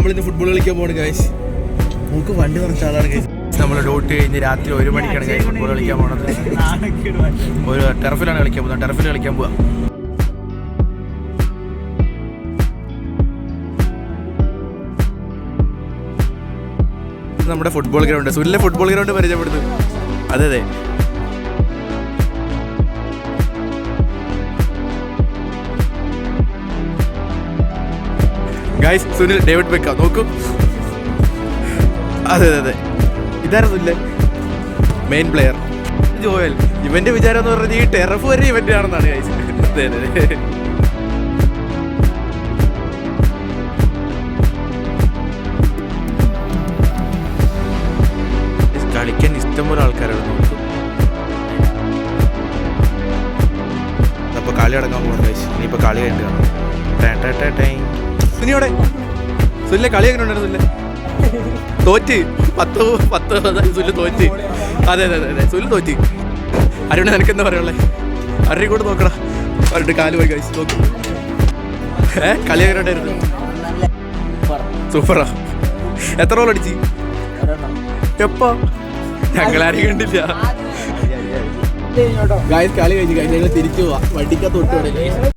നമ്മളിന്ന് ഫുട്ബോൾ കളിക്കാൻ പോകണം ഗൈസ്. നമുക്ക് വണ്ടി നിറച്ച ആളാണ് ഗൈസ്. നമ്മൾ ഡ്യൂട്ടി കഴിഞ്ഞ് രാത്രി 1 മണിക്കാണ് ഗൈസ് ഫുട്ബോൾ കളിക്കാൻ പോകണത്. ഒരു ടെറഫിലാണ് കളിക്കാൻ പോകുന്നത്. ടെറഫിൽ കളിക്കാൻ പോവാം. നമ്മുടെ ഫുട്ബോൾ ഗ്രൗണ്ട്, സുനിലെ ഫുട്ബോൾ ഗ്രൗണ്ട് പരിചയപ്പെടുത്തും. അതെ അതെ, ഗൈസ് സുനിൽ ഡേവിഡ് ബെക്കാം നോക്കൂ. അതെ അതെ അതെ, ഇതായിരുന്നു സുനിലെ മെയിൻ പ്ലെയർ. ജോയൽ, ഇവന്റെ വിചാരം എന്ന് പറഞ്ഞാൽ ഈ ടെറഫ് വരെ ഇവന്റ് ആണെന്നാണ് ഗൈസ്. അതെ അതെ, കളിക്കാൻ ഇഷ്ടംപോലെ ആൾക്കാരാണ്. നോക്കും, അപ്പൊ കളി അടക്കാൻ പോകണം ഗൈസ്. ഇനിയിപ്പോ കളി കഴിഞ്ഞ് കാണാം. സുനിയോടെ സുനിലെ കളി എങ്ങനെ ഉണ്ടായിരുന്നു? സുനിലെ തോറ്റ് 10 സുനിൽ തോറ്റ്. അതെ അതെ അതെ അതെ, സുനിൽ തോറ്റ്. അരുണ് നിനക്ക് എന്താ പറയുള്ളേ? അരുണി കൂടെ നോക്കടാ. അവരുടെ കാല് പോയി ഗൈസ്. നോക്കും, കളി എങ്ങനെ ഉണ്ടായിരുന്നു? സൂപ്പറാ. എത്ര ഗോൾ അടിച്ച്? എപ്പോ? ഞങ്ങളാരും കണ്ടില്ല ഗൈസ്. കളി കഴിഞ്ഞ് ഗൈസ് ഞങ്ങൾ തിരിച്ചു പോവാ. വണ്ടിക്കകത്ത് തൊട്ട്